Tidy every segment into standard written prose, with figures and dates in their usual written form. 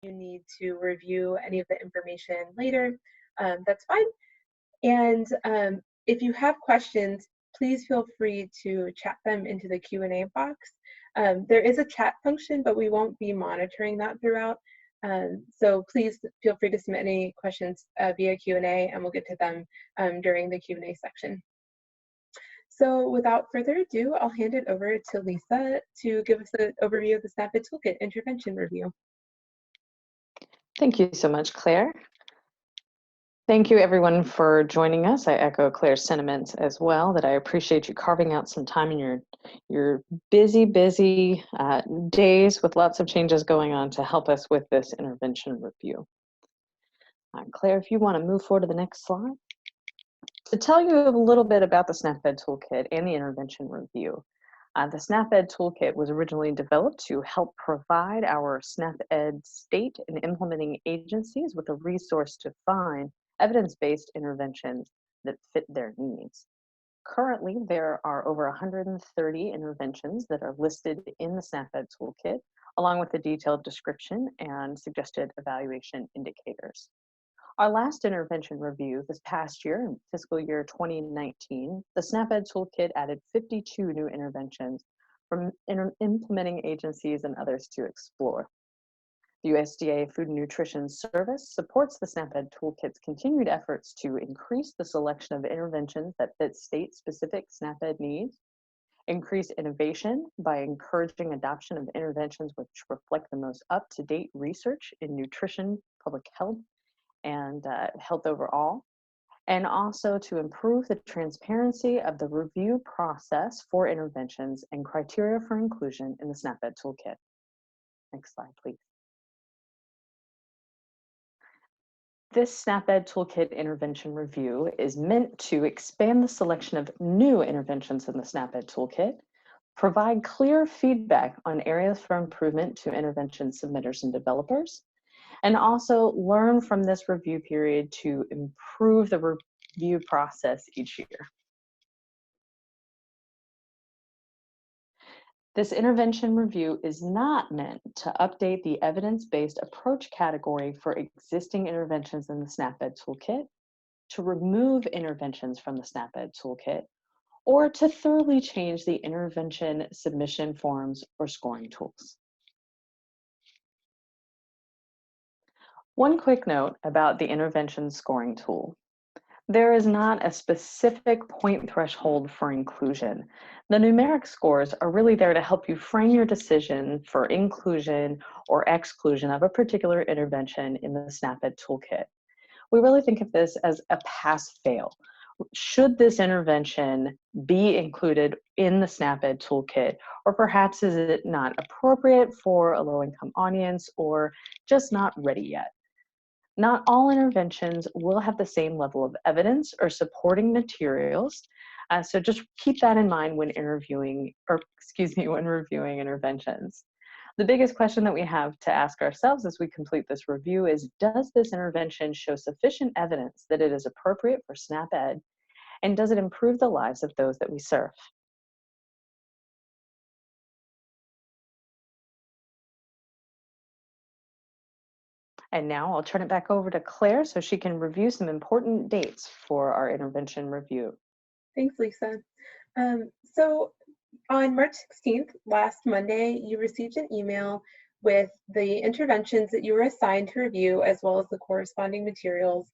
you need to review any of the information later, that's fine. And if you have questions, please feel free to chat them into the Q&A box. There is a chat function, but we won't be monitoring that throughout. So please feel free to submit any questions via Q&A, and we'll get to them during the Q&A section. So without further ado, I'll hand it over to Lisa to give us an overview of the SNAP-Ed Toolkit intervention review. Thank you so much, Claire. Thank you everyone for joining us. I echo Claire's sentiments as well, that I appreciate you carving out some time in your busy days with lots of changes going on to help us with this intervention review. Claire, if you want to move forward to the next slide. To tell you a little bit about the SNAP-Ed Toolkit and the intervention review. The SNAP-Ed Toolkit was originally developed to help provide our SNAP-Ed state and implementing agencies with a resource to find evidence-based interventions that fit their needs. Currently, there are over 130 interventions that are listed in the SNAP-Ed Toolkit, along with a detailed description and suggested evaluation indicators. Our last intervention review this past year, in fiscal year 2019, the SNAP-Ed Toolkit added 52 new interventions from implementing agencies and others to explore. The USDA Food and Nutrition Service supports the SNAP-Ed Toolkit's continued efforts to increase the selection of interventions that fit state-specific SNAP-Ed needs, increase innovation by encouraging adoption of interventions which reflect the most up-to-date research in nutrition, public health, and health overall, and also to improve the transparency of the review process for interventions and criteria for inclusion in the SNAP-Ed Toolkit. Next slide, please. This SNAP-Ed Toolkit intervention review is meant to expand the selection of new interventions in the SNAP-Ed Toolkit, provide clear feedback on areas for improvement to intervention submitters and developers, and also learn from this review period to improve the review process each year. This intervention review is not meant to update the evidence-based approach category for existing interventions in the SNAP-Ed Toolkit, to remove interventions from the SNAP-Ed Toolkit, or to thoroughly change the intervention submission forms or scoring tools. One quick note about the intervention scoring tool. There is not a specific point threshold for inclusion. The numeric scores are really there to help you frame your decision for inclusion or exclusion of a particular intervention in the SNAP-Ed Toolkit. We really think of this as a pass-fail. Should this intervention be included in the SNAP-Ed Toolkit, or perhaps is it not appropriate for a low-income audience or just not ready yet? Not all interventions will have the same level of evidence or supporting materials, so just keep that in mind when reviewing interventions. The biggest question that we have to ask ourselves as we complete this review is, does this intervention show sufficient evidence that it is appropriate for SNAP-Ed, and does it improve the lives of those that we serve? And now I'll turn it back over to Claire so she can review some important dates for our intervention review. Thanks, Lisa. So on March 16th, last Monday, you received an email with the interventions that you were assigned to review, as well as the corresponding materials.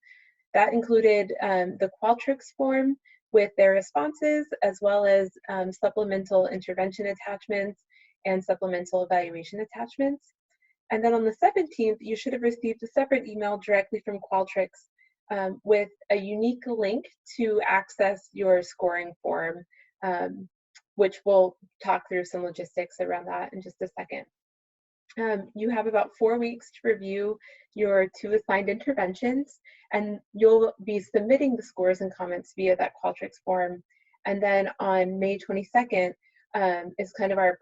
That included the Qualtrics form with their responses, as well as supplemental intervention attachments and supplemental evaluation attachments. And then on the 17th, you should have received a separate email directly from Qualtrics with a unique link to access your scoring form, which we'll talk through some logistics around that in just a second. You have about 4 weeks to review your 2 assigned interventions, and you'll be submitting the scores and comments via that Qualtrics form. And then on May 22nd, is kind of our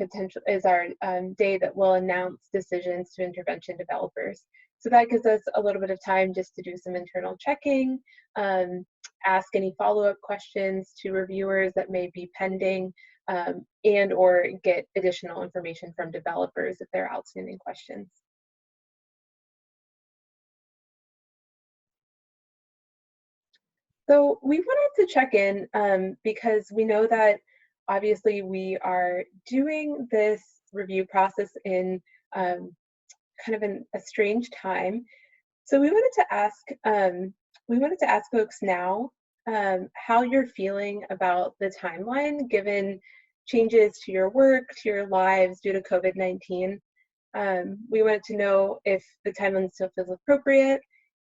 day that we'll announce decisions to intervention developers. So that gives us a little bit of time just to do some internal checking, ask any follow-up questions to reviewers that may be pending, and or get additional information from developers if there are outstanding questions. So we wanted to check in because we know that obviously we are doing this review process in um, kind of a strange time. So we wanted to ask folks now how you're feeling about the timeline given changes to your work, to your lives due to COVID-19. We wanted to know if the timeline still feels appropriate,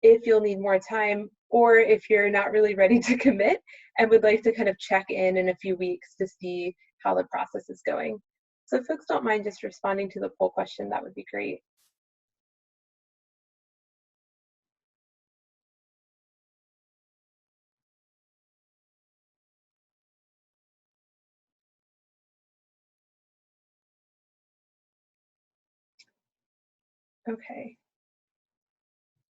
if you'll need more time, or if you're not really ready to commit and would like to kind of check in a few weeks to see how the process is going. So if folks don't mind just responding to the poll question, that would be great. Okay.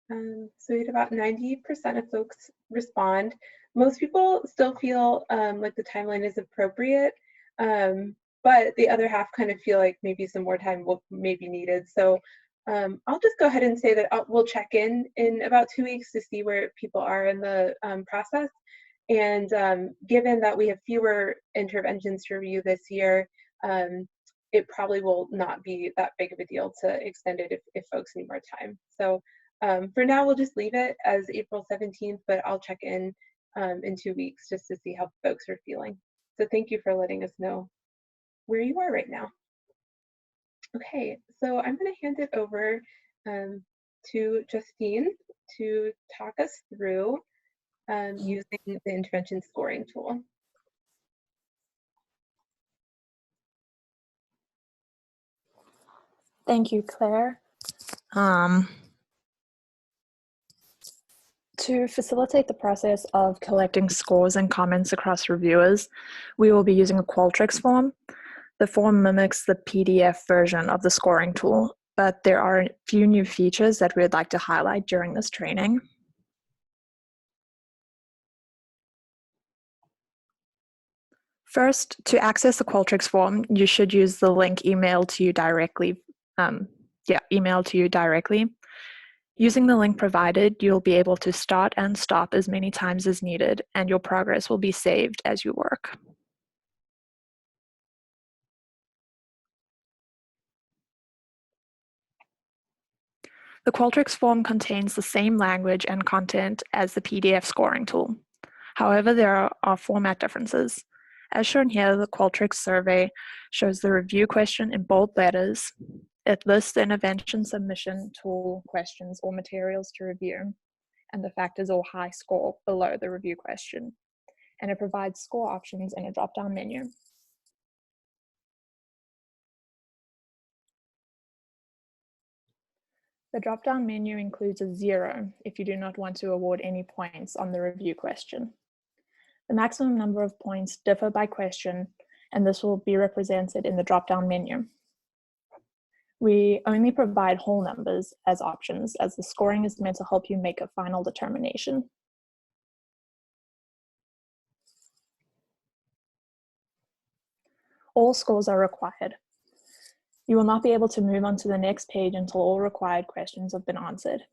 So we had about 90% of folks respond. Most people still feel like the timeline is appropriate, but the other half kind of feel like maybe some more time will may be needed. So I'll just go ahead and say that we'll check in about 2 weeks to see where people are in the process. And given that we have fewer interventions to review this year, it probably will not be that big of a deal to extend it if folks need more time. So for now, we'll just leave it as April 17th, but I'll check in 2 weeks just to see how folks are feeling. So thank you for letting us know where you are right now. Okay, so I'm going to hand it over to Justine to talk us through using the intervention scoring tool. Thank you, Claire. To facilitate the process of collecting scores and comments across reviewers, we will be using a Qualtrics form. The form mimics the PDF version of the scoring tool, but there are a few new features that we would like to highlight during this training. First, to access the Qualtrics form, you should use the link emailed to you directly. Using the link provided, you'll be able to start and stop as many times as needed, and your progress will be saved as you work. The Qualtrics form contains the same language and content as the PDF scoring tool. However, there are format differences. As shown here, the Qualtrics survey shows the review question in bold letters. It lists the intervention submission tool questions or materials to review, and the factors or high score below the review question. And it provides score options in a drop-down menu. The drop-down menu includes a 0 if you do not want to award any points on the review question. The maximum number of points differ by question, and this will be represented in the drop-down menu. We only provide whole numbers as options, as the scoring is meant to help you make a final determination. All scores are required. You will not be able to move on to the next page until all required questions have been answered.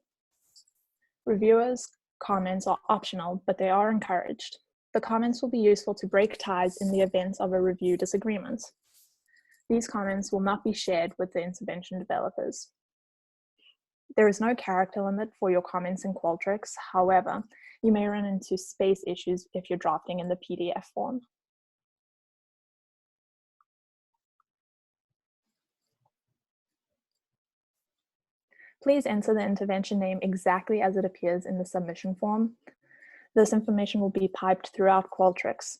Reviewers' comments are optional, but they are encouraged. The comments will be useful to break ties in the event of a review disagreement. These comments will not be shared with the intervention developers. There is no character limit for your comments in Qualtrics. However, you may run into space issues if you're drafting in the PDF form. Please enter the intervention name exactly as it appears in the submission form. This information will be piped throughout Qualtrics,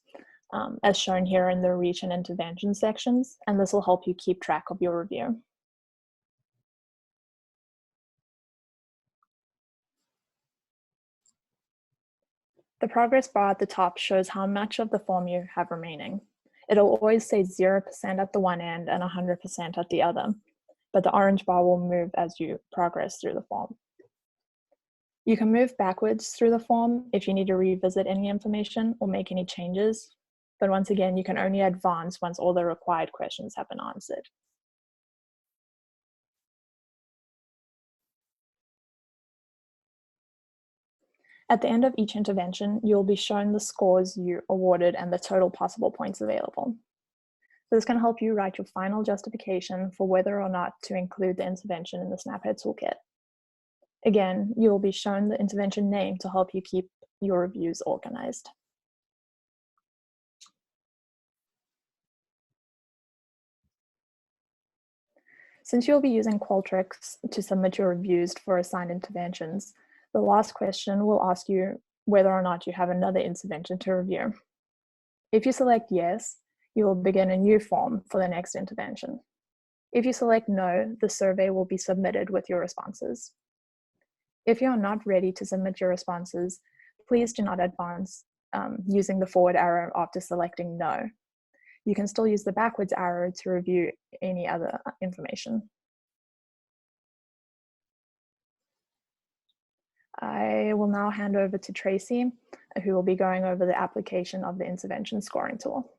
as shown here in the reach and intervention sections, and this will help you keep track of your review. The progress bar at the top shows how much of the form you have remaining. It'll always say 0% at the one end and 100% at the other, but the orange bar will move as you progress through the form. You can move backwards through the form if you need to revisit any information or make any changes, but once again, you can only advance once all the required questions have been answered. At the end of each intervention, you will be shown the scores you awarded and the total possible points available. This can help you write your final justification for whether or not to include the intervention in the SnapHead Toolkit. Again, you will be shown the intervention name to help you keep your reviews organized. Since you'll be using Qualtrics to submit your reviews for assigned interventions, the last question will ask you whether or not you have another intervention to review. If you select yes, you will begin a new form for the next intervention. If you select no, the survey will be submitted with your responses. If you are not ready to submit your responses, please do not advance using the forward arrow after selecting no. You can still use the backwards arrow to review any other information. I will now hand over to Tracy, who will be going over the application of the intervention scoring tool.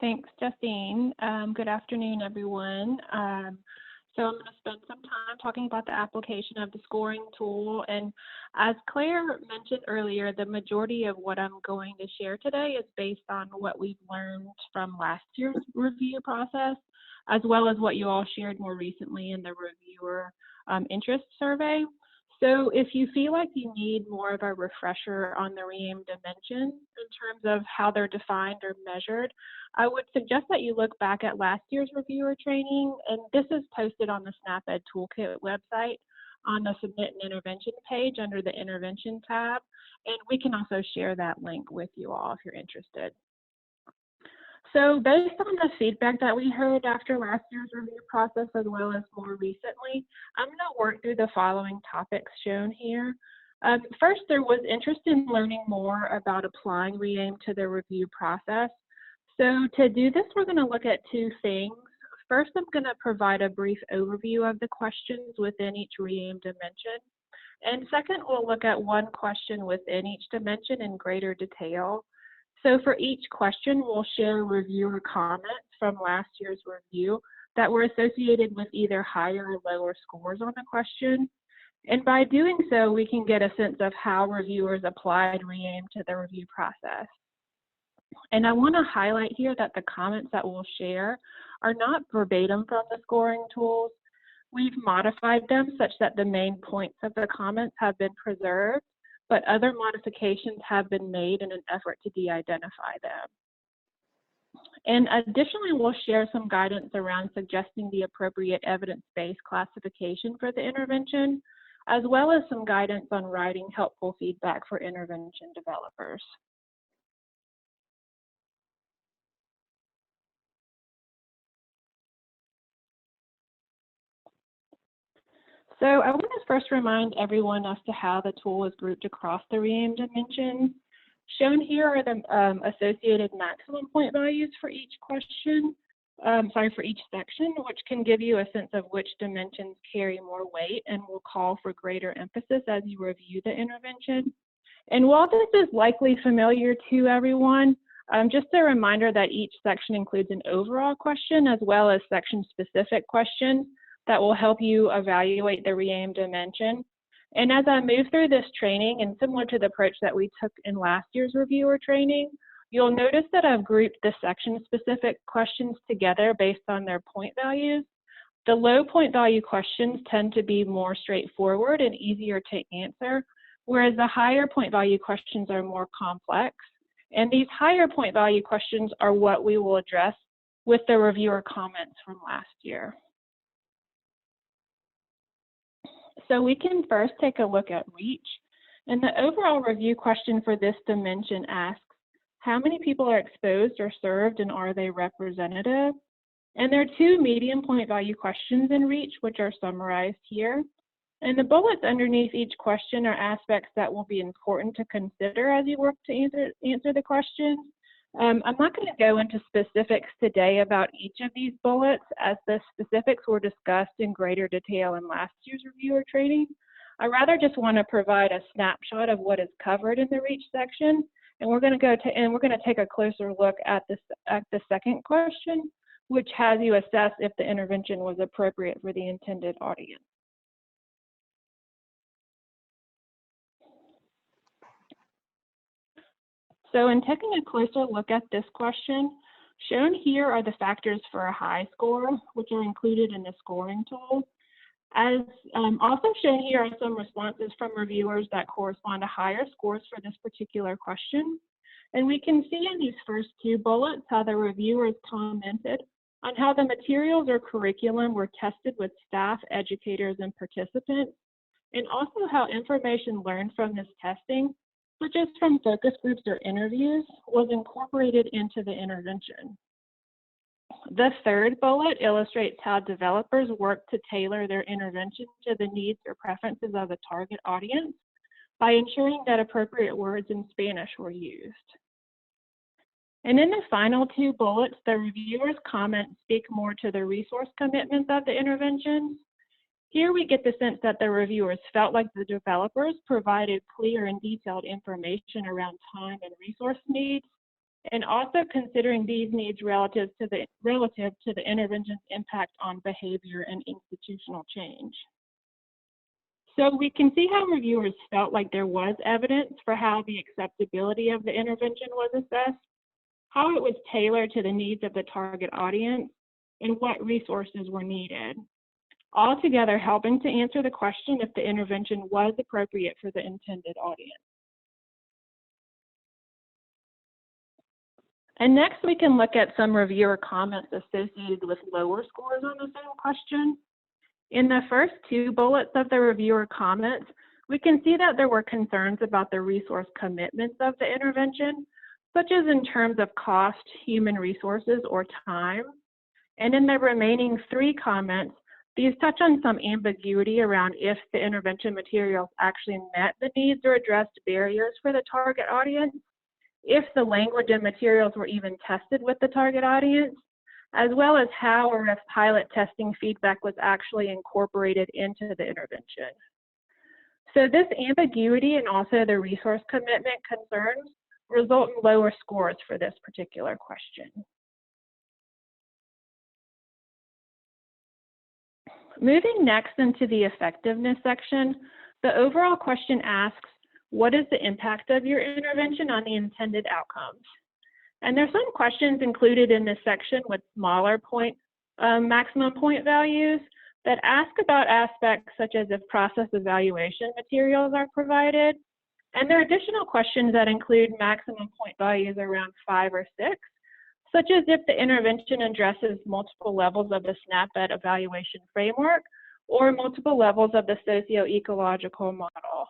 Thanks, Justine. Good afternoon, everyone. So I'm going to spend some time talking about the application of the scoring tool. And as Claire mentioned earlier, the majority of what I'm going to share today is based on what we've learned from last year's review process, as well as what you all shared more recently in the reviewer interest survey. So if you feel like you need more of a refresher on the REAIM dimensions in terms of how they're defined or measured, I would suggest that you look back at last year's reviewer training, and this is posted on the SnapEd Toolkit website on the Submit an Intervention page under the Intervention tab, and we can also share that link with you all if you're interested. So based on the feedback that we heard after last year's review process, as well as more recently, I'm going to work through the following topics shown here. First, there was interest in learning more about applying REAIM to the review process. So to do this, we're going to look at two things. First, I'm going to provide a brief overview of the questions within each REAIM dimension. And second, we'll look at one question within each dimension in greater detail. So for each question, we'll share reviewer comments from last year's review that were associated with either higher or lower scores on the question. And by doing so, we can get a sense of how reviewers applied REAIM to the review process. And I want to highlight here that the comments that we'll share are not verbatim from the scoring tools. We've modified them such that the main points of the comments have been preserved, but other modifications have been made in an effort to de-identify them. And additionally, we'll share some guidance around suggesting the appropriate evidence-based classification for the intervention, as well as some guidance on writing helpful feedback for intervention developers. So I want to first remind everyone as to how the tool is grouped across the REAIM dimensions. Shown here are the associated maximum point values for each question, for each section, which can give you a sense of which dimensions carry more weight and will call for greater emphasis as you review the intervention. And while this is likely familiar to everyone, just a reminder that each section includes an overall question as well as section-specific questions that will help you evaluate the REAIM dimension. And as I move through this training, and similar to the approach that we took in last year's reviewer training, you'll notice that I've grouped the section-specific questions together based on their point values. The low point value questions tend to be more straightforward and easier to answer, whereas the higher point value questions are more complex. And these higher point value questions are what we will address with the reviewer comments from last year. So we can first take a look at reach. And the overall review question for this dimension asks, how many people are exposed or served and are they representative? And there are two medium point value questions in reach, which are summarized here. And the bullets underneath each question are aspects that will be important to consider as you work to answer the questions. I'm not going to go into specifics today about each of these bullets, as the specifics were discussed in greater detail in last year's reviewer training. I rather just want to provide a snapshot of what is covered in the reach section, and we're going to take a closer look at the second question, which has you assess if the intervention was appropriate for the intended audience. So in taking a closer look at this question, shown here are the factors for a high score, which are included in the scoring tool. As also shown here are some responses from reviewers that correspond to higher scores for this particular question. And we can see in these first two bullets how the reviewers commented on how the materials or curriculum were tested with staff, educators, and participants, and also how information learned from this testing, such as from focus groups or interviews, was incorporated into the intervention. The third bullet illustrates how developers work to tailor their intervention to the needs or preferences of the target audience by ensuring that appropriate words in Spanish were used. And in the final two bullets, the reviewers' comments speak more to the resource commitments of the intervention. Here we get the sense that the reviewers felt like the developers provided clear and detailed information around time and resource needs, and also considering these needs relative to the intervention's impact on behavior and institutional change. So we can see how reviewers felt like there was evidence for how the acceptability of the intervention was assessed, how it was tailored to the needs of the target audience, and what resources were needed, altogether helping to answer the question if the intervention was appropriate for the intended audience. And next we can look at some reviewer comments associated with lower scores on the same question. In the first two bullets of the reviewer comments, we can see that there were concerns about the resource commitments of the intervention, such as in terms of cost, human resources, or time. And in the remaining three comments, these touch on some ambiguity around if the intervention materials actually met the needs or addressed barriers for the target audience, if the language and materials were even tested with the target audience, as well as how or if pilot testing feedback was actually incorporated into the intervention. So this ambiguity and also the resource commitment concerns result in lower scores for this particular question. Moving next into the effectiveness section, the overall question asks, what is the impact of your intervention on the intended outcomes? And there's some questions included in this section with smaller maximum point values that ask about aspects such as if process evaluation materials are provided. And there are additional questions that include maximum point values around 5 or 6, such as if the intervention addresses multiple levels of the SNAP-Ed evaluation framework or multiple levels of the socio-ecological model.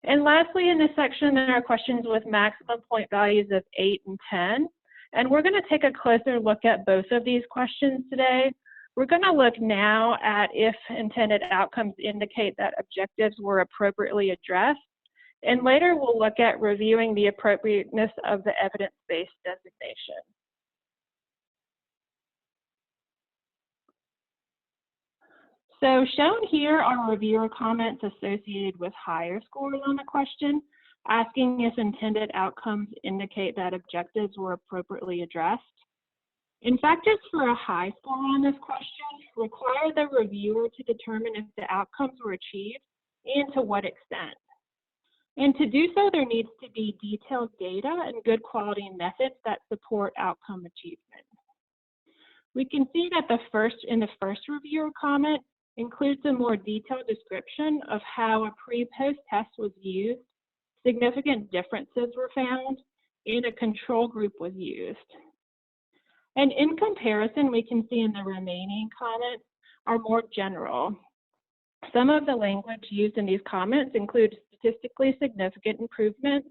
And lastly, in this section, there are questions with maximum point values of 8 and 10. And we're going to take a closer look at both of these questions today. We're going to look now at if intended outcomes indicate that objectives were appropriately addressed. And later, we'll look at reviewing the appropriateness of the evidence-based designation. So shown here are reviewer comments associated with higher scores on the question, asking if intended outcomes indicate that objectives were appropriately addressed. In fact, just for a high score on this question, require the reviewer to determine if the outcomes were achieved and to what extent. And to do so, there needs to be detailed data and good quality methods that support outcome achievement. We can see that in the first reviewer comment includes a more detailed description of how a pre-post test was used, significant differences were found, and a control group was used. And in comparison, we can see in the remaining comments are more general. Some of the language used in these comments include statistically significant improvements,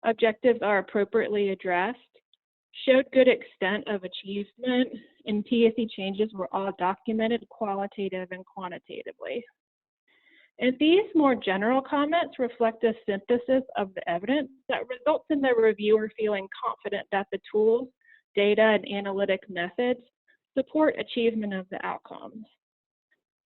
objectives are appropriately addressed, showed good extent of achievement, and PSE changes were all documented qualitative and quantitatively. And these more general comments reflect a synthesis of the evidence that results in the reviewer feeling confident that the tools, data, and analytic methods support achievement of the outcomes.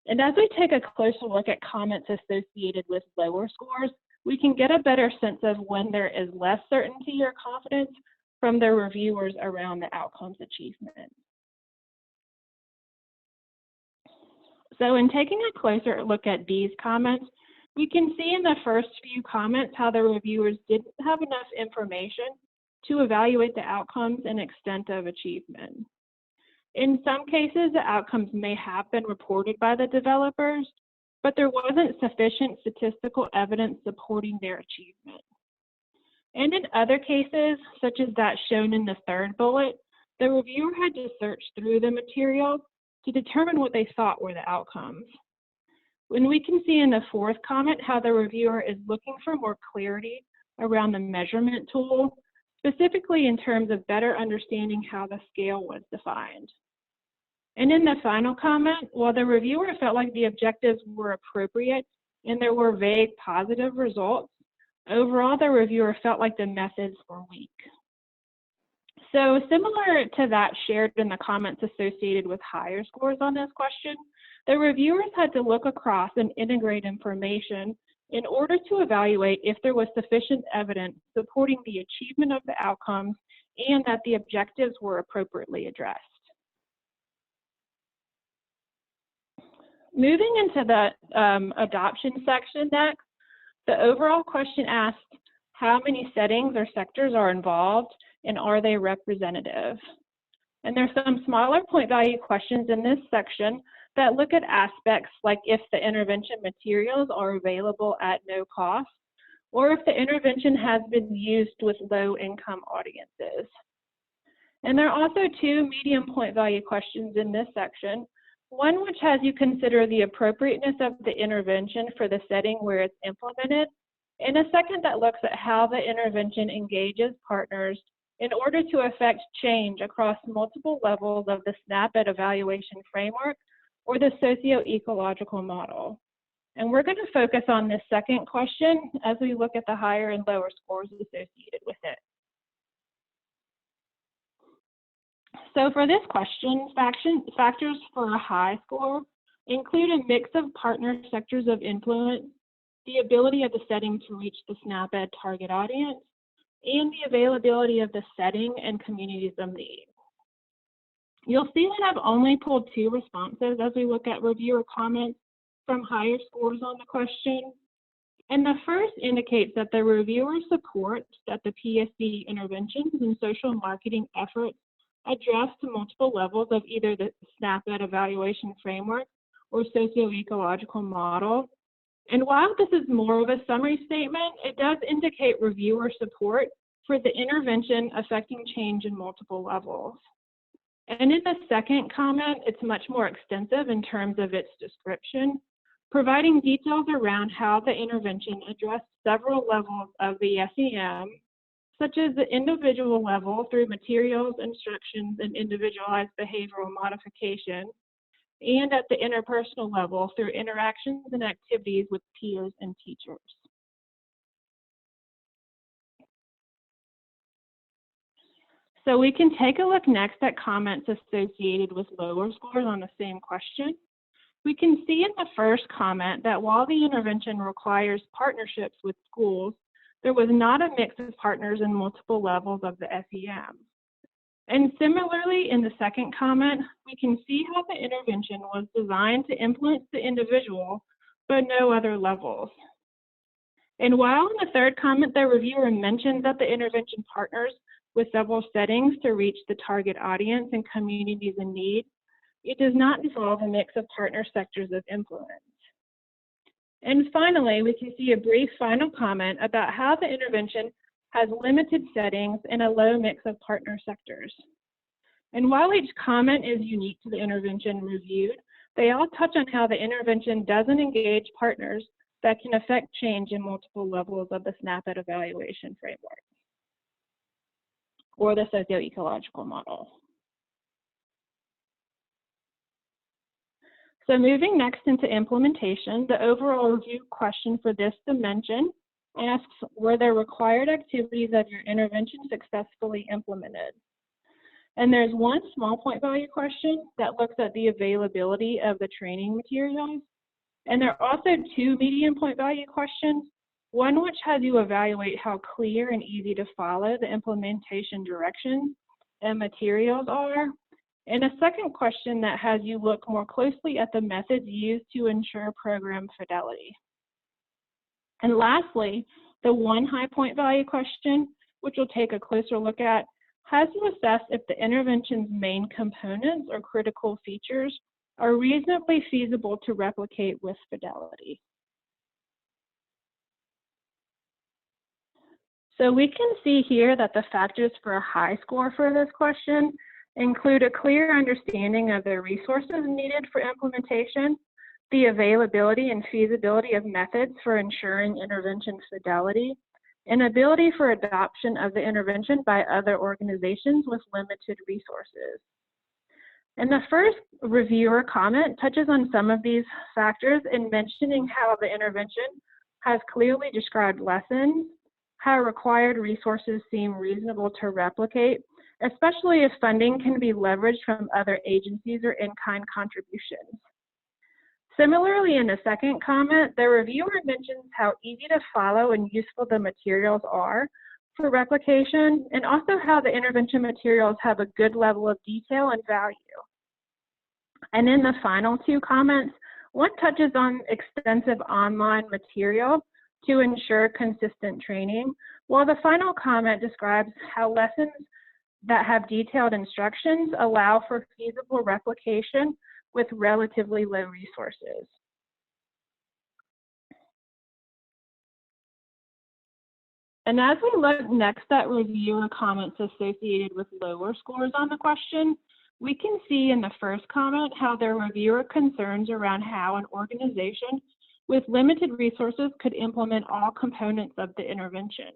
And as we take a closer look at comments associated with lower scores, we can get a better sense of when there is less certainty or confidence from the reviewers around the outcomes achievement. So in taking a closer look at these comments, we can see in the first few comments how the reviewers didn't have enough information to evaluate the outcomes and extent of achievement. In some cases, the outcomes may have been reported by the developers, but there wasn't sufficient statistical evidence supporting their achievement. And in other cases, such as that shown in the third bullet, the reviewer had to search through the material to determine what they thought were the outcomes. When we can see in the fourth comment how the reviewer is looking for more clarity around the measurement tool, specifically in terms of better understanding how the scale was defined. And in the final comment, while the reviewer felt like the objectives were appropriate and there were vague positive results, overall the reviewer felt like the methods were weak. So similar to that shared in the comments associated with higher scores on this question, the reviewers had to look across and integrate information in order to evaluate if there was sufficient evidence supporting the achievement of the outcomes and that the objectives were appropriately addressed. Moving into the adoption section next, the overall question asked how many settings or sectors are involved and are they representative? And there's some smaller point value questions in this section that look at aspects like if the intervention materials are available at no cost, or if the intervention has been used with low-income audiences. And there are also two medium point value questions in this section, one which has you consider the appropriateness of the intervention for the setting where it's implemented, and a second that looks at how the intervention engages partners in order to affect change across multiple levels of the SNAP-Ed evaluation framework or the socio-ecological model. And we're going to focus on this second question as we look at the higher and lower scores associated with it. So for this question, factors for a high score include a mix of partner sectors of influence, the ability of the setting to reach the SNAP-Ed target audience, and the availability of the setting and communities of need. You'll see that I've only pulled two responses as we look at reviewer comments from higher scores on the question. And the first indicates that the reviewer supports that the PSD interventions and social marketing efforts address to multiple levels of either the SNAP-Ed evaluation framework or socio-ecological model. And while this is more of a summary statement, it does indicate reviewer support for the intervention affecting change in multiple levels. And in the second comment, it's much more extensive in terms of its description, providing details around how the intervention addressed several levels of the SEM, such as the individual level through materials, instructions, and individualized behavioral modification, and at the interpersonal level through interactions and activities with peers and teachers. So we can take a look next at comments associated with lower scores on the same question. We can see in the first comment that while the intervention requires partnerships with schools, there was not a mix of partners in multiple levels of the SEM. And similarly, in the second comment, we can see how the intervention was designed to influence the individual, but no other levels. And while in the third comment, the reviewer mentioned that the intervention partners with several settings to reach the target audience and communities in need, it does not involve a mix of partner sectors of influence. And finally, we can see a brief final comment about how the intervention has limited settings and a low mix of partner sectors. And while each comment is unique to the intervention reviewed, they all touch on how the intervention doesn't engage partners that can affect change in multiple levels of the SNAP-Ed evaluation framework or the socio-ecological model. So moving next into implementation, the overall review question for this dimension asks, were the required activities of your intervention successfully implemented? And there's one small point value question that looks at the availability of the training materials. And there are also two medium point value questions, one which has you evaluate how clear and easy to follow the implementation directions and materials are, and a second question that has you look more closely at the methods used to ensure program fidelity. And lastly, the one high point value question, which we'll take a closer look at, has you assess if the intervention's main components or critical features are reasonably feasible to replicate with fidelity. So we can see here that the factors for a high score for this question include a clear understanding of the resources needed for implementation, the availability and feasibility of methods for ensuring intervention fidelity, and ability for adoption of the intervention by other organizations with limited resources. And the first reviewer comment touches on some of these factors in mentioning how the intervention has clearly described lessons, how required resources seem reasonable to replicate, especially if funding can be leveraged from other agencies or in-kind contributions. Similarly, in the second comment, the reviewer mentions how easy to follow and useful the materials are for replication, and also how the intervention materials have a good level of detail and value. And in the final two comments, one touches on extensive online material to ensure consistent training, while the final comment describes how lessons that have detailed instructions allow for feasible replication with relatively low resources. And as we look next at reviewer comments associated with lower scores on the question, we can see in the first comment how there are reviewer concerns around how an organization with limited resources could implement all components of the intervention.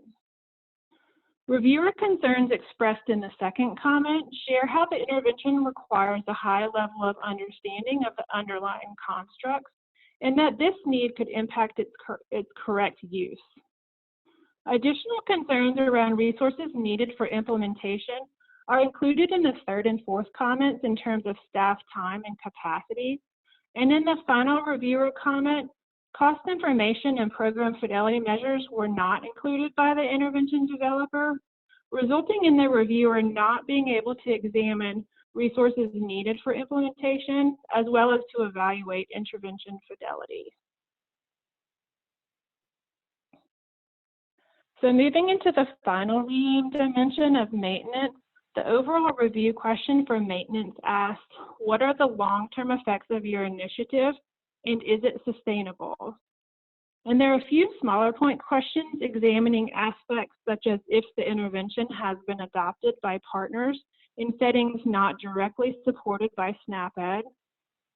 Reviewer concerns expressed in the second comment share how the intervention requires a high level of understanding of the underlying constructs, and that this need could impact its correct use. Additional concerns around resources needed for implementation are included in the third and fourth comments in terms of staff time and capacity. And in the final reviewer comment, cost information and program fidelity measures were not included by the intervention developer, resulting in the reviewer not being able to examine resources needed for implementation, as well as to evaluate intervention fidelity. So moving into the final dimension of maintenance, the overall review question for maintenance asked, what are the long-term effects of your initiative, and is it sustainable? And there are a few smaller point questions examining aspects such as if the intervention has been adopted by partners in settings not directly supported by SNAP-Ed,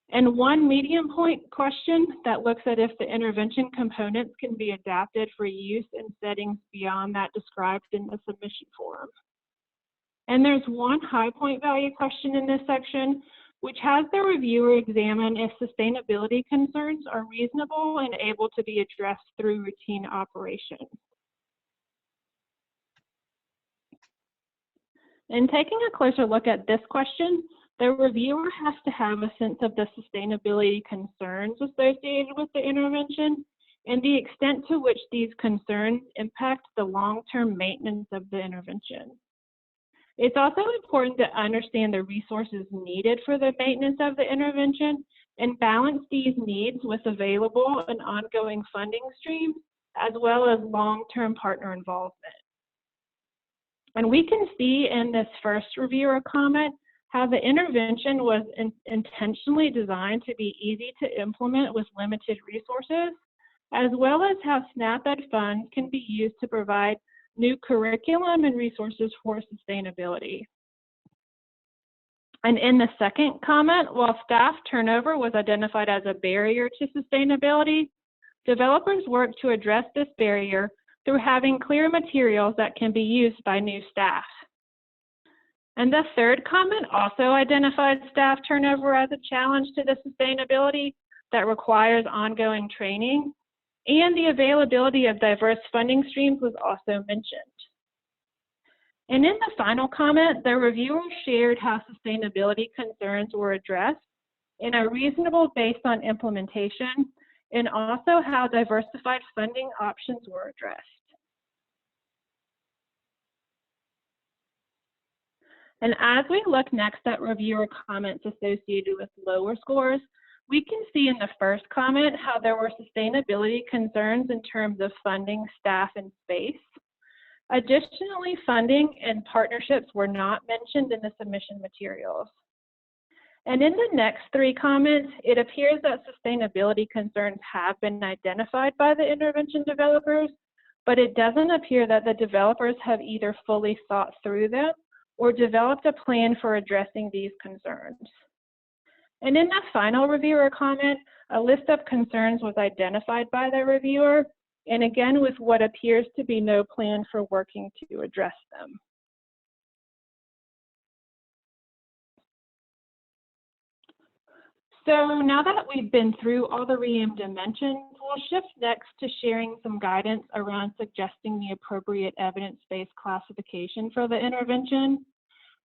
and one medium point question that looks at if the intervention components can be adapted for use in settings beyond that described in the submission form. And there's one high point value question in this section, which has the reviewer examine if sustainability concerns are reasonable and able to be addressed through routine operations. In taking a closer look at this question, the reviewer has to have a sense of the sustainability concerns associated with the intervention and the extent to which these concerns impact the long-term maintenance of the intervention. It's also important to understand the resources needed for the maintenance of the intervention and balance these needs with available and ongoing funding streams, as well as long-term partner involvement. And we can see in this first reviewer comment how the intervention was intentionally designed to be easy to implement with limited resources, as well as how SNAP-Ed funds can be used to provide new curriculum and resources for sustainability. And in the second comment, while staff turnover was identified as a barrier to sustainability, developers work to address this barrier through having clear materials that can be used by new staff. And the third comment also identified staff turnover as a challenge to the sustainability that requires ongoing training, and the availability of diverse funding streams was also mentioned. And in the final comment, the reviewer shared how sustainability concerns were addressed in a reasonable based on implementation, and also how diversified funding options were addressed. And as we look next at reviewer comments associated with lower scores, we can see in the first comment how there were sustainability concerns in terms of funding, staff, and space. Additionally, funding and partnerships were not mentioned in the submission materials. And in the next three comments, it appears that sustainability concerns have been identified by the intervention developers, but it doesn't appear that the developers have either fully thought through them or developed a plan for addressing these concerns. And in the final reviewer comment, a list of concerns was identified by the reviewer, and again with what appears to be no plan for working to address them. So now that we've been through all the REAM dimensions, we'll shift next to sharing some guidance around suggesting the appropriate evidence-based classification for the intervention.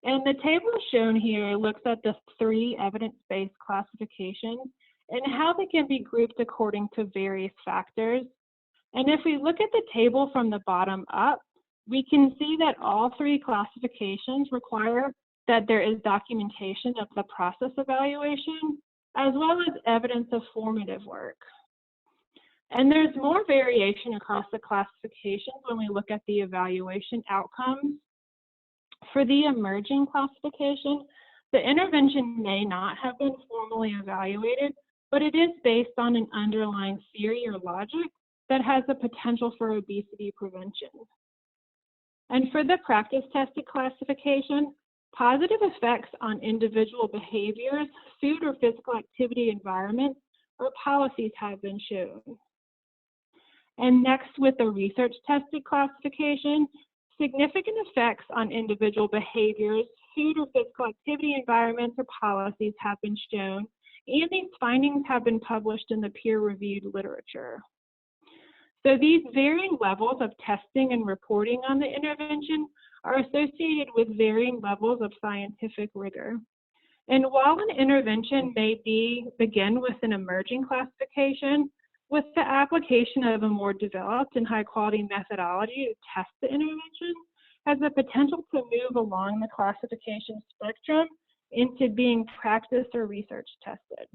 And the table shown here looks at the three evidence-based classifications and how they can be grouped according to various factors. And if we look at the table from the bottom up, we can see that all three classifications require that there is documentation of the process evaluation, as well as evidence of formative work. And there's more variation across the classifications when we look at the evaluation outcomes. For the emerging classification, the intervention may not have been formally evaluated, but it is based on an underlying theory or logic that has the potential for obesity prevention. And for the practice-tested classification, positive effects on individual behaviors, food or physical activity environments, or policies have been shown. And next, with the research-tested classification, significant effects on individual behaviors, food or physical activity environments, or policies have been shown, and these findings have been published in the peer-reviewed literature. So these varying levels of testing and reporting on the intervention are associated with varying levels of scientific rigor. And while an intervention may begin with an emerging classification, with the application of a more developed and high-quality methodology to test the intervention, has the potential to move along the classification spectrum into being practice or research tested.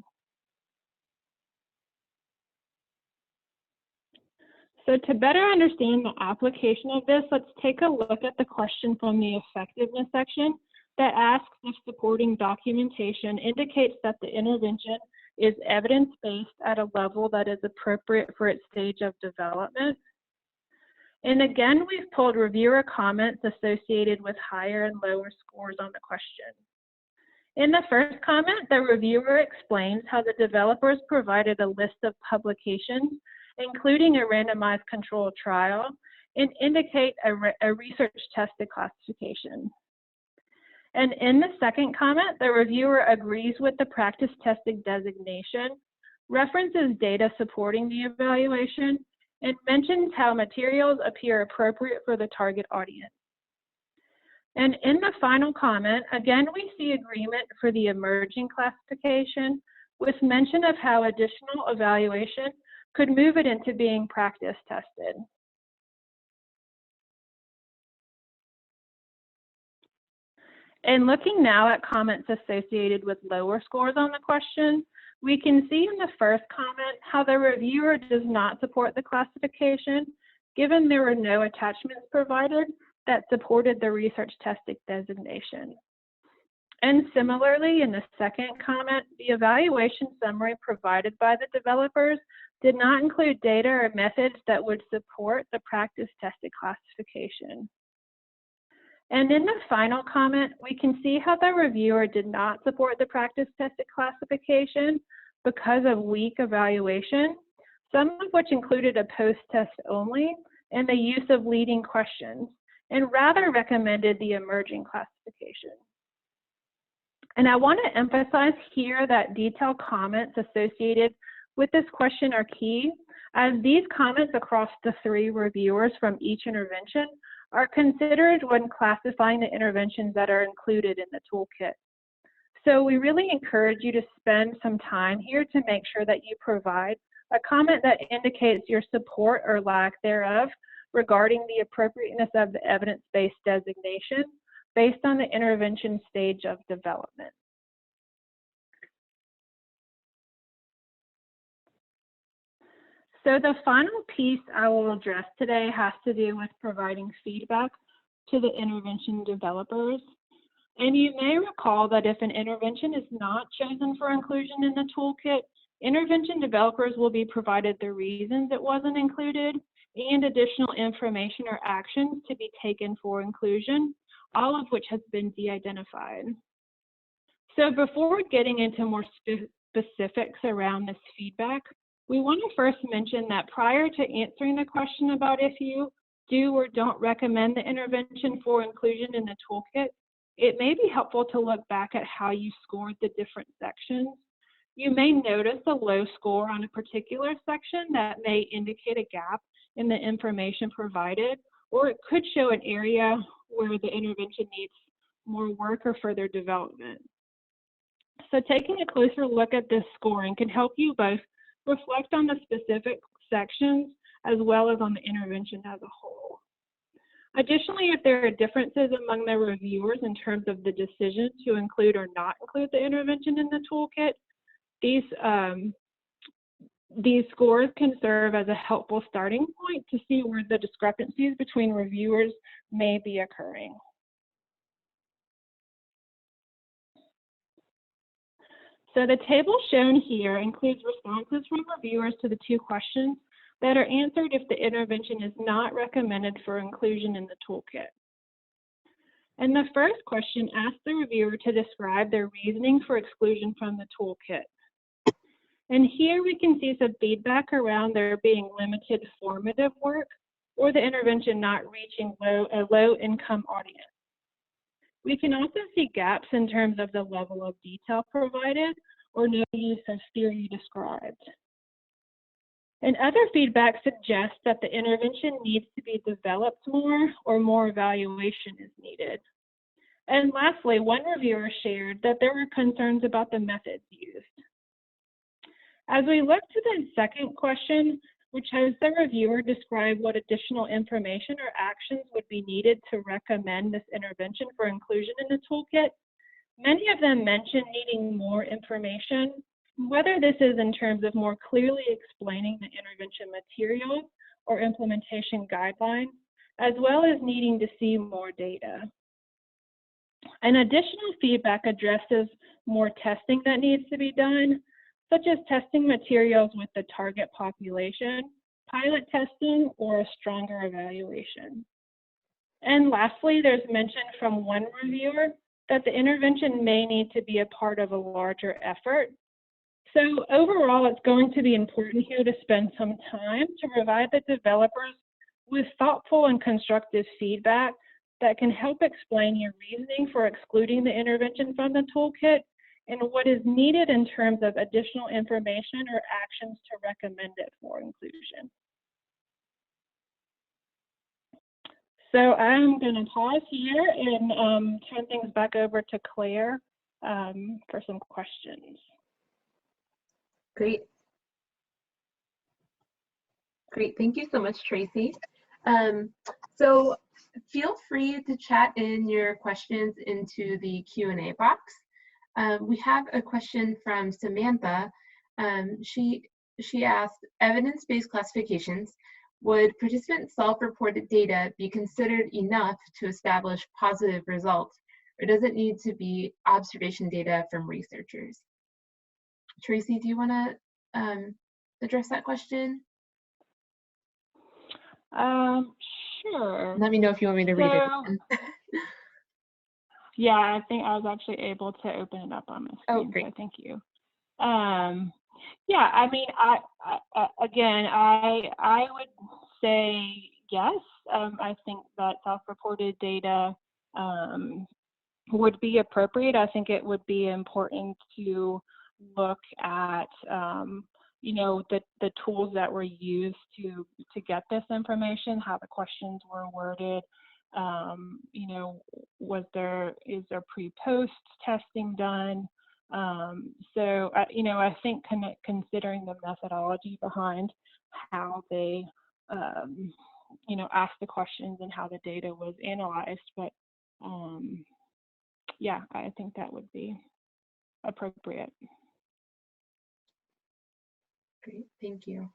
So to better understand the application of this, let's take a look at the question from the effectiveness section that asks if supporting documentation indicates that the intervention is evidence-based at a level that is appropriate for its stage of development. And again, we've pulled reviewer comments associated with higher and lower scores on the question. In the first comment, the reviewer explains how the developers provided a list of publications, including a randomized controlled trial, and indicate a research-tested classification. And in the second comment, the reviewer agrees with the practice-tested designation, references data supporting the evaluation, and mentions how materials appear appropriate for the target audience. And in the final comment, again, we see agreement for the emerging classification with mention of how additional evaluation could move it into being practice tested. And looking now at comments associated with lower scores on the question, we can see in the first comment how the reviewer does not support the classification, given there were no attachments provided that supported the research tested designation. And similarly, in the second comment, the evaluation summary provided by the developers did not include data or methods that would support the practice tested classification. And in the final comment, we can see how the reviewer did not support the practice tested classification because of weak evaluation, some of which included a post-test only and the use of leading questions, and rather recommended the emerging classification. And I want to emphasize here that detailed comments associated with this question are key, as these comments across the three reviewers from each intervention are considered when classifying the interventions that are included in the toolkit. So we really encourage you to spend some time here to make sure that you provide a comment that indicates your support or lack thereof regarding the appropriateness of the evidence-based designation based on the intervention stage of development. So the final piece I will address today has to do with providing feedback to the intervention developers. And you may recall that if an intervention is not chosen for inclusion in the toolkit, intervention developers will be provided the reasons it wasn't included and additional information or actions to be taken for inclusion, all of which has been de-identified. So before getting into more specifics around this feedback, we want to first mention that prior to answering the question about if you do or don't recommend the intervention for inclusion in the toolkit, it may be helpful to look back at how you scored the different sections. You may notice a low score on a particular section that may indicate a gap in the information provided, or it could show an area where the intervention needs more work or further development. So taking a closer look at this scoring can help you both reflect on the specific sections as well as on the intervention as a whole. Additionally, if there are differences among the reviewers in terms of the decision to include or not include the intervention in the toolkit, these scores can serve as a helpful starting point to see where the discrepancies between reviewers may be occurring. So the table shown here includes responses from reviewers to the two questions that are answered if the intervention is not recommended for inclusion in the toolkit. And the first question asks the reviewer to describe their reasoning for exclusion from the toolkit. And here we can see some feedback around there being limited formative work or the intervention not reaching a low-income audience. We can also see gaps in terms of the level of detail provided or no use of theory described. And other feedback suggests that the intervention needs to be developed more or more evaluation is needed. And lastly, one reviewer shared that there were concerns about the methods used. As we look to the second question, which has the reviewer describe what additional information or actions would be needed to recommend this intervention for inclusion in the toolkit, many of them mention needing more information, whether this is in terms of more clearly explaining the intervention materials or implementation guidelines, as well as needing to see more data. And additional feedback addresses more testing that needs to be done, such as testing materials with the target population, pilot testing, or a stronger evaluation. And lastly, there's mention from one reviewer that the intervention may need to be a part of a larger effort. So overall, it's going to be important here to spend some time to provide the developers with thoughtful and constructive feedback that can help explain your reasoning for excluding the intervention from the toolkit and what is needed in terms of additional information or actions to recommend it for inclusion. So I'm going to pause here and turn things back over to Claire for some questions. Great. Great, thank you so much, Tracy. So feel free to chat in your questions into the Q&A box. We have a question from Samantha. She asked, evidence-based classifications, would participant self-reported data be considered enough to establish positive results, or does it need to be observation data from researchers? Tracy, do you want to address that question? Sure. Let me know if you want me to read it again. Yeah, I think I was actually able to open it up on my screen. Oh, great. So thank you. Yeah, I mean, I would say yes. I think that self-reported data would be appropriate. I think it would be important to look at, you know, the tools that were used to get this information, how the questions were worded, You know, is there pre-post testing done? So, you know, I think considering the methodology behind how they, you know, asked the questions and how the data was analyzed, but yeah, I think that would be appropriate. Great, thank you.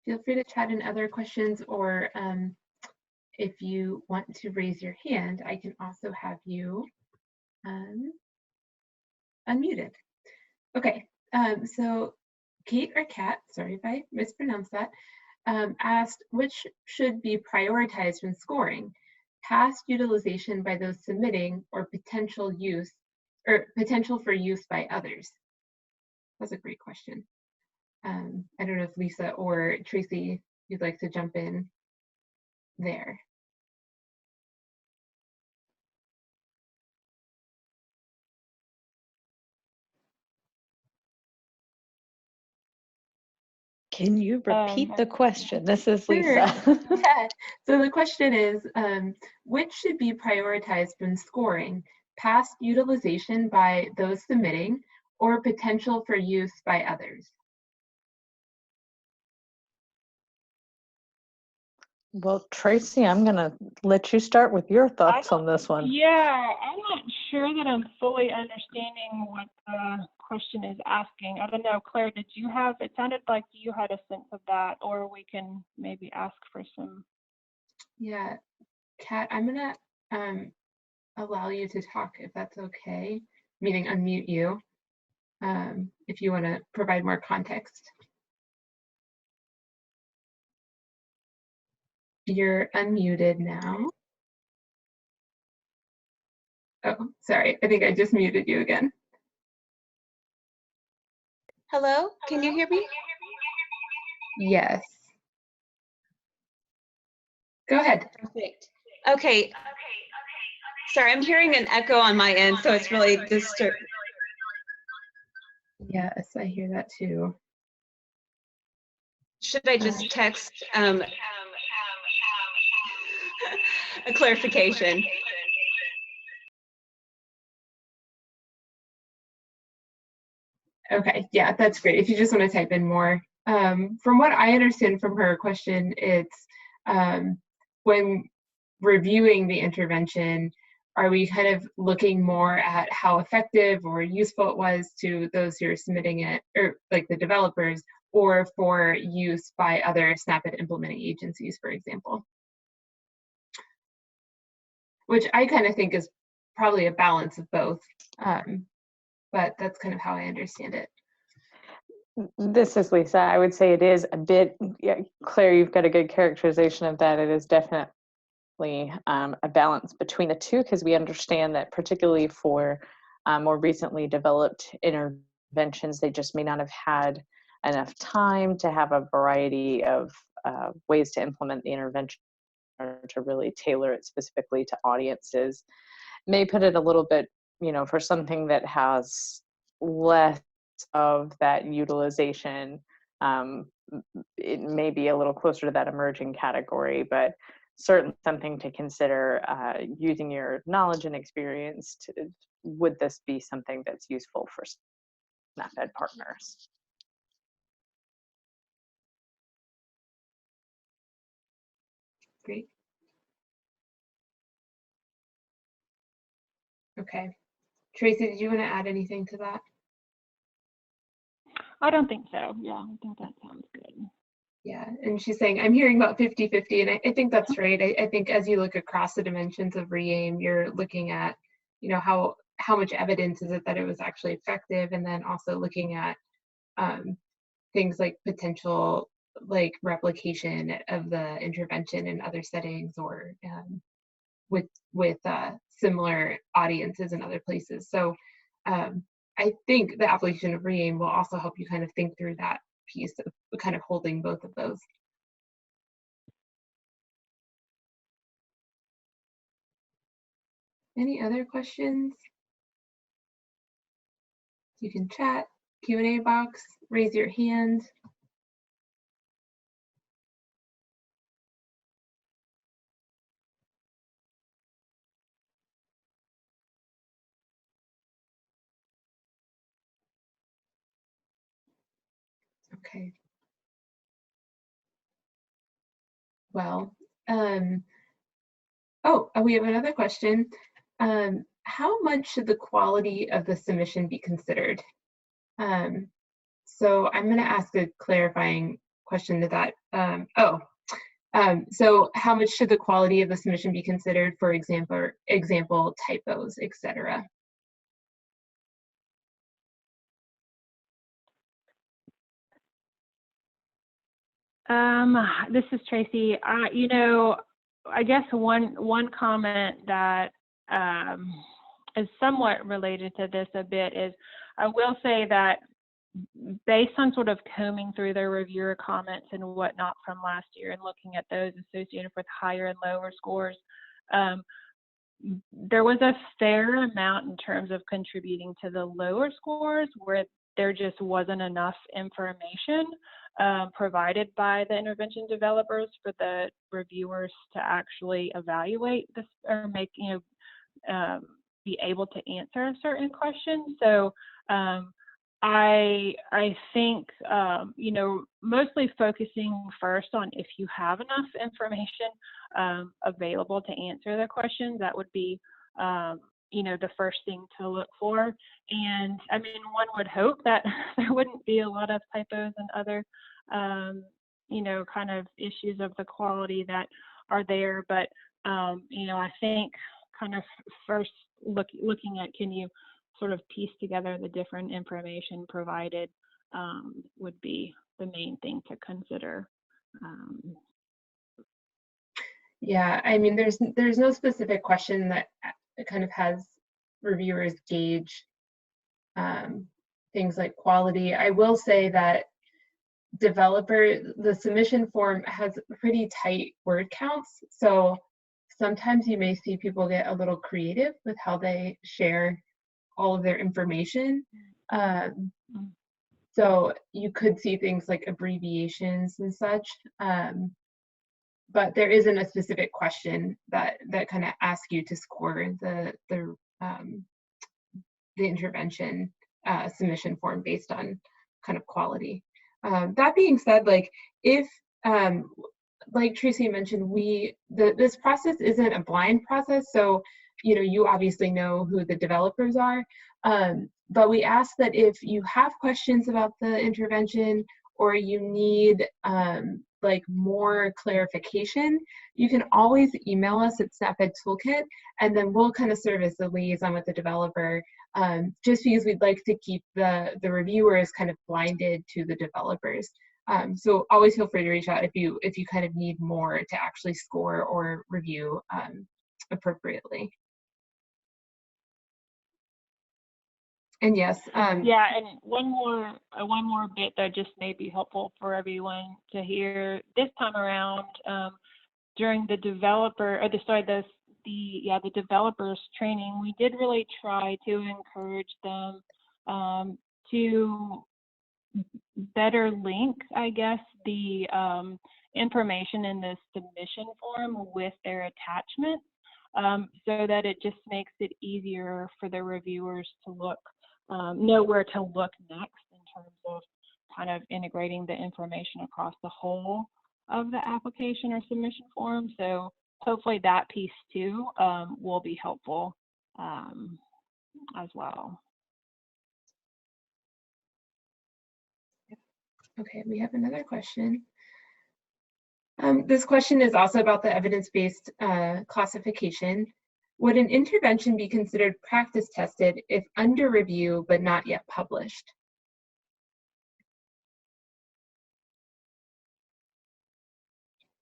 Feel free to chat in other questions, or if you want to raise your hand, I can also have you unmuted. Okay, so Kate or Kat, sorry if I mispronounced that, asked which should be prioritized when scoring, past utilization by those submitting or potential use or potential for use by others. That's a great question. I don't know if Lisa or Tracy, you'd like to jump in there. Can you repeat the question? This is Lisa. Sure. Yeah. So the question is, which should be prioritized when scoring, past utilization by those submitting or potential for use by others? Well, Tracy, I'm going to let you start with your thoughts on this one. Yeah, I'm not sure that I'm fully understanding what the question is asking. I don't know, Claire, did you have, it sounded like you had a sense of that, or we can maybe ask for some. Yeah, Kat, I'm gonna allow you to talk if that's okay, meaning unmute you, if you want to provide more context. You're unmuted now. Oh, sorry, I think I just muted you again. Hello, can you hear me? Yes. Go ahead. Perfect. Okay. Sorry, I'm hearing an echo on my end, so it's really disturbing. Yes, I hear that too. Should I just text a clarification? Okay, yeah, that's great. If you just want to type in more. From what I understand from her question, it's when reviewing the intervention, are we kind of looking more at how effective or useful it was to those who are submitting it, or like the developers, or for use by other SNAP-Ed implementing agencies, for example? Which I kind of think is probably a balance of both, but that's kind of how I understand it. This is Lisa. I would say it is a bit, yeah, Claire, you've got a good characterization of that. It is definitely a balance between the two, because we understand that particularly for more recently developed interventions, they just may not have had enough time to have a variety of ways to implement the intervention or to really tailor it specifically to audiences. May put it a little bit, you know, for something that has less of that utilization, it may be a little closer to that emerging category, but certainly something to consider using your knowledge and experience to, would this be something that's useful for SNAP-Ed partners? Great. Okay. Tracy, did you want to add anything to that? I don't think so. Yeah, I think that sounds good. Yeah, and she's saying, I'm hearing about 50-50, and I think that's right. I think as you look across the dimensions of REAIM, you're looking at, you know, how much evidence is it that it was actually effective, and then also looking at things like potential, like replication of the intervention in other settings, or with similar audiences in other places. So I think the application of REAIM will also help you kind of think through that piece of kind of holding both of those. Any other questions? You can chat, Q&A box, raise your hand. Okay. Well, we have another question. How much should the quality of the submission be considered? So I'm going to ask a clarifying question to that. So how much should the quality of the submission be considered, for example, typos, etc.? This is Tracy. You know, I guess one comment that is somewhat related to this a bit is, I will say that based on sort of combing through their reviewer comments and whatnot from last year and looking at those associated with higher and lower scores, there was a fair amount in terms of contributing to the lower scores where there just wasn't enough information provided by the intervention developers for the reviewers to actually evaluate this or make, be able to answer certain questions. So I think, mostly focusing first on if you have enough information available to answer the question, that would be, the first thing to look for. And I mean, one would hope that there wouldn't be a lot of typos and other, kind of issues of the quality that are there. But, I think kind of first looking at, can you sort of piece together the different information provided would be the main thing to consider. Yeah, I mean, there's no specific question that kind of has reviewers gauge things like quality. I will say that the submission form has pretty tight word counts, so sometimes you may see people get a little creative with how they share all of their information. So you could see things like abbreviations and such, but there isn't a specific question that kind of asks you to score the intervention submission form based on kind of quality. That being said, like if like Tracy mentioned, this process isn't a blind process, so you obviously know who the developers are, but we ask that if you have questions about the intervention or you need like more clarification, you can always email us at SnapEd Toolkit, and then we'll kind of serve as the liaison with the developer, just because we'd like to keep the reviewers kind of blinded to the developers. So always feel free to reach out if you kind of need more to actually score or review appropriately. And yes. Yeah, and one more bit that just may be helpful for everyone to hear this time around, during the the developers training, we did really try to encourage them to better link, I guess, the information in the submission form with their attachments, so that it just makes it easier for the reviewers to know where to look next in terms of kind of integrating the information across the whole of the application or submission form. So hopefully that piece too will be helpful as well. Okay, we have another question. This question is also about the evidence-based classification. Would an intervention be considered practice tested if under review but not yet published?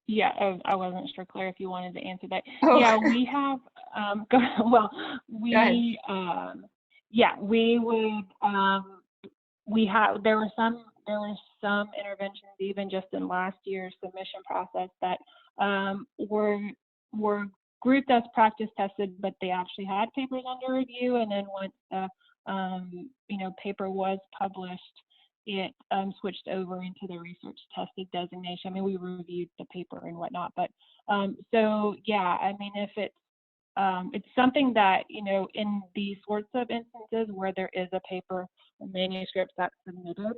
Yeah, I wasn't sure, Claire, if you wanted to answer that. Oh. Yeah, we have, we would, there were some interventions even just in last year's submission process that were grouped as practice tested, but they actually had papers under review, and then once the paper was published, it switched over into the research tested designation. I mean, we reviewed the paper and whatnot, but so yeah, I mean, if it's something that, in these sorts of instances where there is a paper or manuscript that's submitted,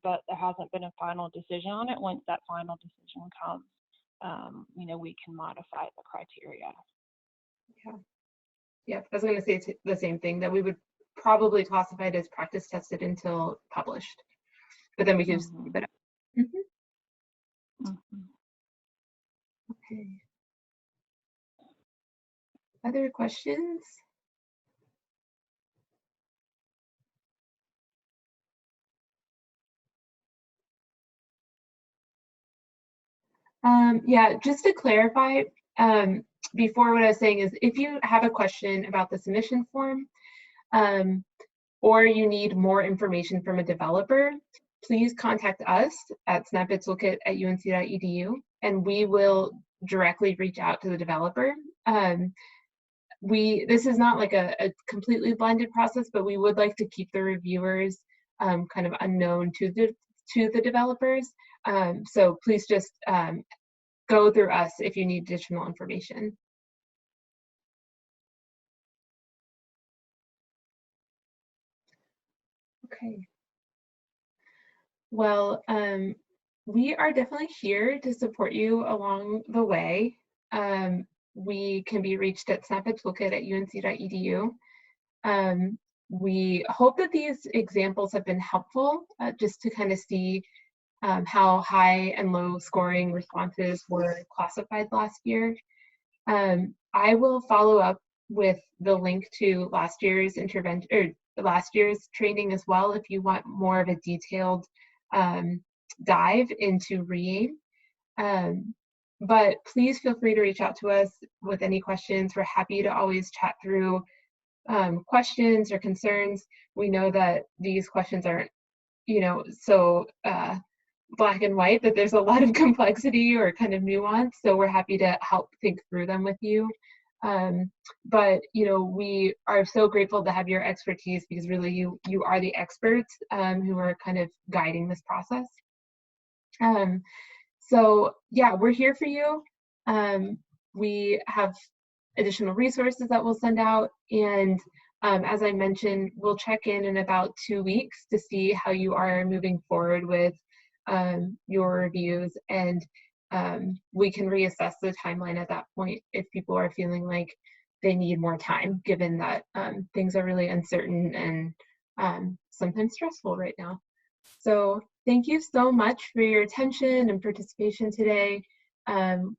but there hasn't been a final decision on it. Once that final decision comes, we can modify the criteria. Yeah, I was going to say the same thing, that we would probably classify it as practice tested until published, but then we can just keep it up. Okay. Other questions? Yeah, just to clarify, before, what I was saying is, if you have a question about the submission form, or you need more information from a developer, please contact us at snapittoolkit@unc.edu, and we will directly reach out to the developer. This is not like a completely blinded process, but we would like to keep the reviewers kind of unknown to the developers. So please just go through us if you need additional information. Okay. Well, we are definitely here to support you along the way. We can be reached at snapittoolkit@unc.edu. We hope that these examples have been helpful, just to kind of see how high and low scoring responses were classified last year. I will follow up with the link to last year's intervention, or last year's training as well, if you want more of a detailed dive into REAIM. But please feel free to reach out to us with any questions. We're happy to always chat through questions or concerns. We know that these questions aren't, so black and white, that there's a lot of complexity or kind of nuance. So we're happy to help think through them with you. But we are so grateful to have your expertise, because really you are the experts who are kind of guiding this process. So yeah, we're here for you. We have additional resources that we'll send out, and as I mentioned, we'll check in about 2 weeks to see how you are moving forward with your reviews, and we can reassess the timeline at that point if people are feeling like they need more time, given that things are really uncertain and sometimes stressful right now. So thank you so much for your attention and participation today.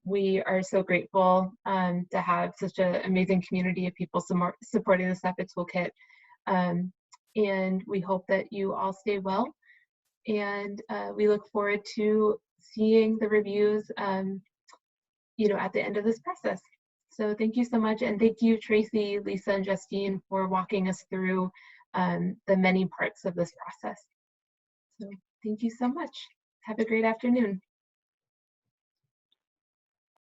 We are so grateful to have such an amazing community of people supporting the Snap It Toolkit. And we hope that you all stay well. And we look forward to seeing the reviews, at the end of this process. So thank you so much. And thank you, Tracy, Lisa, and Justine, for walking us through the many parts of this process. So thank you so much. Have a great afternoon.